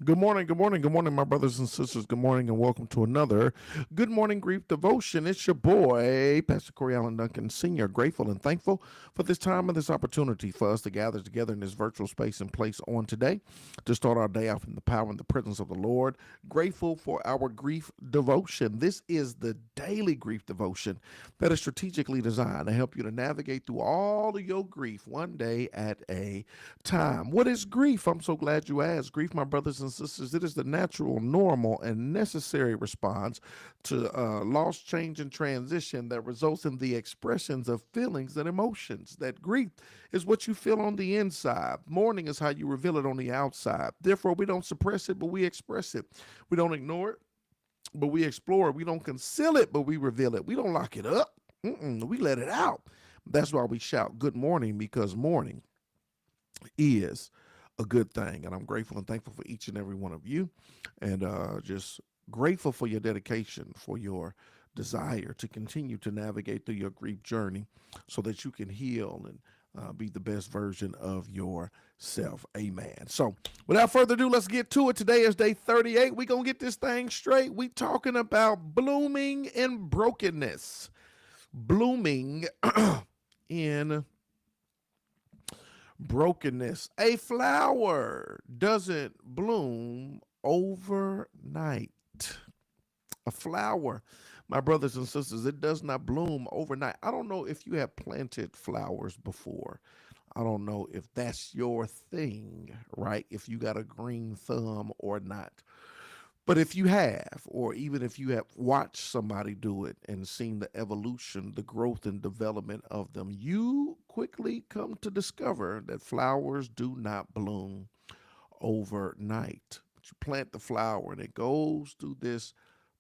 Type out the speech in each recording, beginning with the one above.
Good morning, good morning, good morning, my brothers and sisters. Good morning, and welcome to another Good Morning Grief Devotion. It's your boy, Pastor Corey Allen Duncan Sr., grateful and thankful for this time and this opportunity for us to gather together in this virtual space and place on today to start our day off in the power and the presence of the Lord. Grateful for our grief devotion. This is the daily grief devotion that is strategically designed to help you to navigate through all of your grief one day at a time. What is grief? I'm so glad you asked. Grief, my brothers and sisters, it is the natural, normal, and necessary response to loss, change, and transition that results in the expressions of feelings and emotions. That grief is what you feel on the inside. Mourning is how you reveal it on the outside. Therefore, we don't suppress it, but we express it. We don't ignore it, but we explore it. We don't conceal it, but we reveal it. We don't lock it up. We let it out. That's why we shout good morning, because morning is a good thing. And I'm grateful and thankful for each and every one of you. And just grateful for your dedication, for your desire to continue to navigate through your grief journey so that you can heal and be the best version of yourself. Amen. So, without further ado, let's get to it. Today is day 38. We're going to get this thing straight. We talking about blooming in brokenness. Blooming in brokenness. A flower doesn't bloom overnight. A flower, my brothers and sisters, it does not bloom overnight. I don't know if you have planted flowers before. I don't know if that's your thing, right? If you got a green thumb or not. But if you have, or even if you have watched somebody do it and seen the evolution, the growth and development of them, you quickly come to discover that flowers do not bloom overnight. But you plant the flower and it goes through this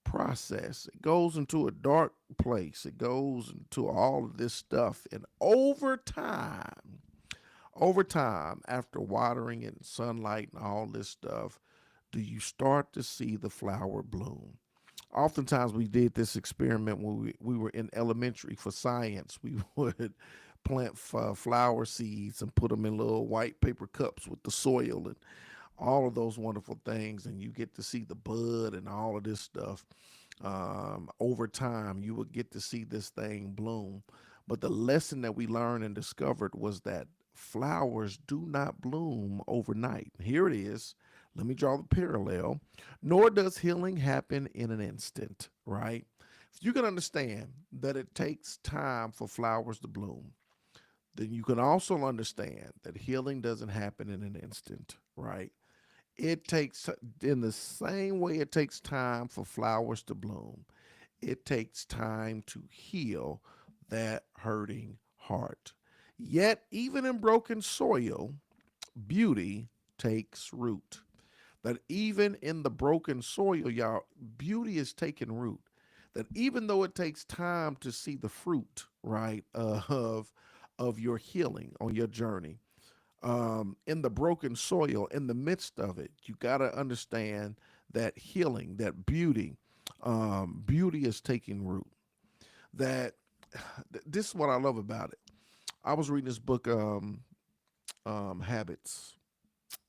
process. It goes into a dark place. It goes into all of this stuff. And over time, after watering and sunlight and all this stuff, do you start to see the flower bloom? Oftentimes, we did this experiment when we were in elementary for science. We would plant flower seeds and put them in little white paper cups with the soil and all of those wonderful things. And you get to see the bud and all of this stuff. Over time, you would get to see this thing bloom. But the lesson that we learned and discovered was that flowers do not bloom overnight. Here it is. Let me draw the parallel. Nor does healing happen in an instant, right? If you can understand that it takes time for flowers to bloom, then you can also understand that healing doesn't happen in an instant, right? It takes, in the same way it takes time for flowers to bloom, it takes time to heal that hurting heart. Yet, even in broken soil, beauty takes root. That even in the broken soil, y'all, beauty is taking root. That even though it takes time to see the fruit, right, of your healing on your journey, in the broken soil, in the midst of it, you got to understand that healing, that beauty is taking root. That this is what I love about it. I was reading this book, Habits.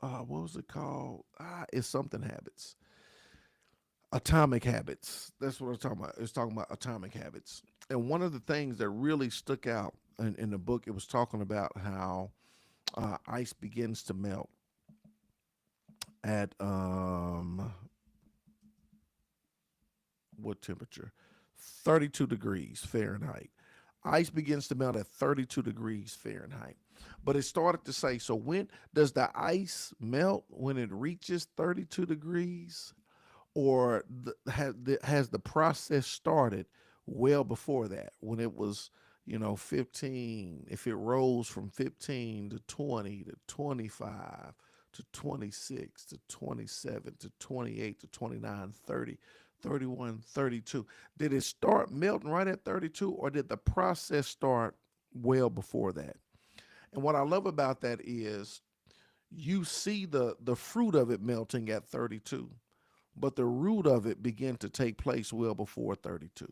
What was it called? It's something habits. Atomic habits. That's what I'm talking about. It's talking about atomic habits. And one of the things that really stuck out in the book, it was talking about how ice begins to melt at what temperature? 32 degrees Fahrenheit. Ice begins to melt at 32 degrees Fahrenheit. But it started to say, so when does the ice melt when it reaches 32 degrees? Or has the process started well before that when it was, 15, if it rose from 15 to 20 to 25 to 26 to 27 to 28 to 29, 30, 31, 32. Did it start melting right at 32, or did the process start well before that? And what I love about that is you see the fruit of it melting at 32, but the root of it began to take place well before 32.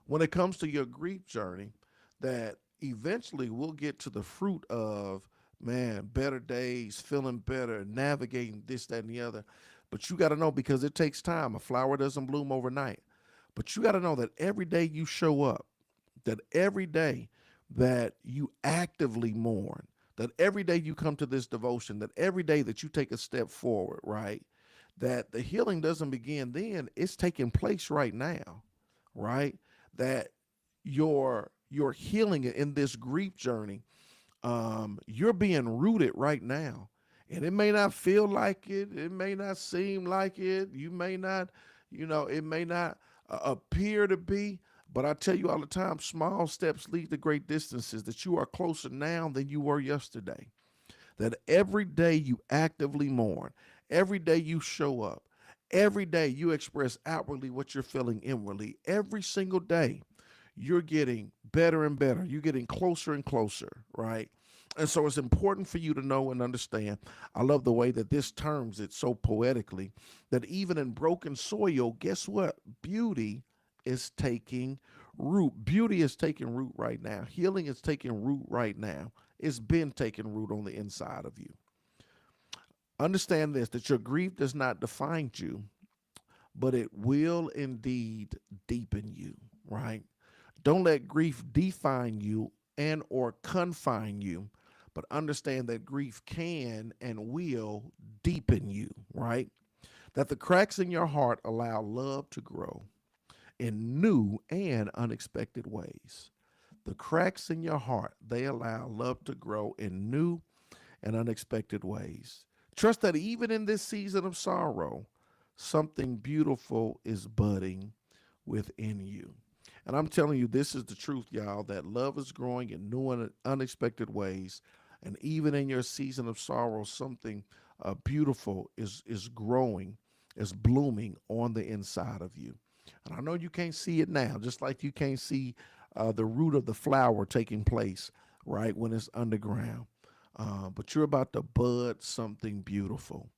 When it comes to your grief journey, that eventually we'll get to the fruit of, man, better days, feeling better, navigating this, that, and the other. But you got to know, because it takes time. A flower doesn't bloom overnight. But you got to know that every day you show up, that every day that you actively mourn, that every day you come to this devotion, that every day that you take a step forward, right? That the healing doesn't begin then, it's taking place right now, right? That your healing in this grief journey, you're being rooted right now. And it may not feel like it may not seem like it, you may not, it may not appear to be, but I tell you all the time, small steps lead to great distances, that you are closer now than you were yesterday. That every day you actively mourn, every day you show up, every day you express outwardly what you're feeling inwardly, every single day you're getting better and better. You're getting closer and closer, right? And so it's important for you to know and understand. I love the way that this terms it so poetically, that even in broken soil, guess what? Beauty is taking root. Beauty is taking root right now. Healing is taking root right now. It's been taking root on the inside of you. Understand this, that your grief does not define you, but it will indeed deepen you, right? Don't let grief define you and or confine you, but understand that grief can and will deepen you, right? That the cracks in your heart allow love to grow in new and unexpected ways. The cracks in your heart, they allow love to grow in new and unexpected ways. Trust that even in this season of sorrow, something beautiful is budding within you. And I'm telling you, this is the truth, y'all, that love is growing in new and unexpected ways. And even in your season of sorrow, something beautiful is growing, is blooming on the inside of you. And I know you can't see it now, just like you can't see the root of the flower taking place, right, when it's underground. But you're about to bud something beautiful.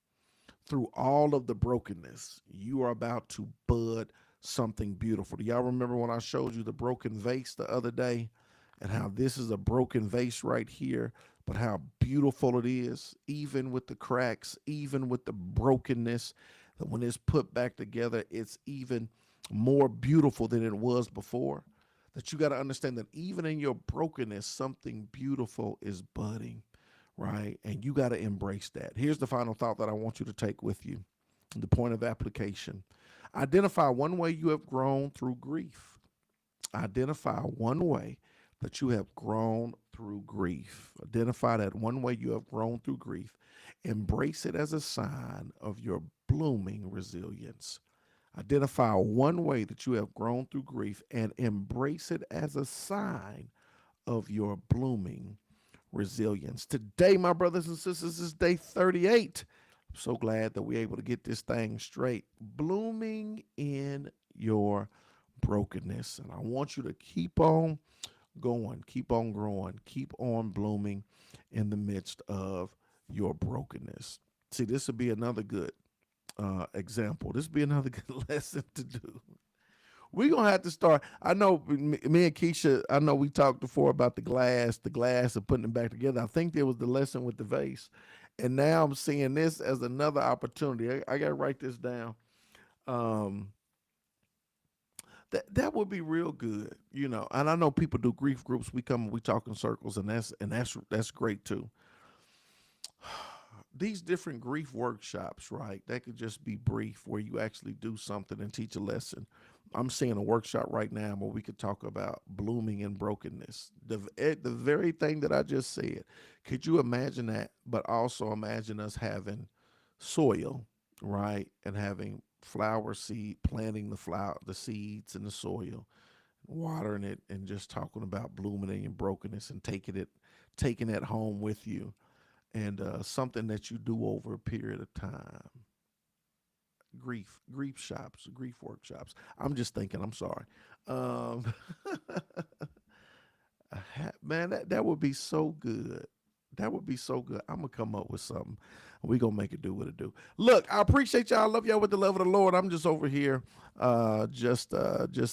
Through all of the brokenness, you are about to bud something beautiful. Do y'all remember when I showed you the broken vase the other day, and how this is a broken vase right here, but how beautiful it is, even with the cracks, even with the brokenness, that when it's put back together, it's even more beautiful than it was before? That you got to understand that even in your brokenness, something beautiful is budding, right? And you got to embrace that. Here's the final thought that I want you to take with you, the point of application. Identify one way you have grown through grief. Identify one way that you have grown through grief. Identify that one way you have grown through grief. Embrace it as a sign of your blooming resilience. Identify one way that you have grown through grief and embrace it as a sign of your blooming resilience. Today, my brothers and sisters, is day 38. I'm so glad that we're able to get this thing straight. Blooming in your brokenness. And I want you to keep on going, keep on growing, keep on blooming in the midst of your brokenness. See, this would be another good example. This would be another good lesson to do. We're gonna have to start. I know me and Keisha, I know we talked before about the glass and putting it back together. I think there was the lesson with the vase. And now I'm seeing this as another opportunity. I gotta write this down. Um, that would be real good, And I know people do grief groups. We talk in circles, and that's great too. These different grief workshops, right? That could just be brief, where you actually do something and teach a lesson. I'm seeing a workshop right now where we could talk about blooming in brokenness. The very thing that I just said. Could you imagine that? But also imagine us having soil, right? And having flower seed, planting the seeds in the soil, watering it, and just talking about blooming in your brokenness and taking it home with you, and something that you do over a period of time. Grief workshops. I'm just thinking. I'm sorry. Um, man, that would be so good. That would be so good. I'm gonna come up with something. We gonna make it do what it do. Look, I appreciate y'all. I love y'all with the love of the Lord. I'm just over here, just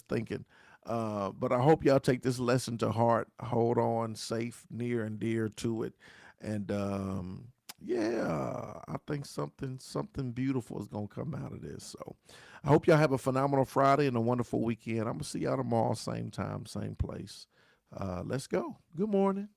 thinking. But I hope y'all take this lesson to heart. Hold on, safe, near and dear to it, and Yeah, I think something beautiful is gonna come out of this. So I hope y'all have a phenomenal Friday and a wonderful weekend. I'm gonna see y'all tomorrow, same time, same place. Let's go. Good morning.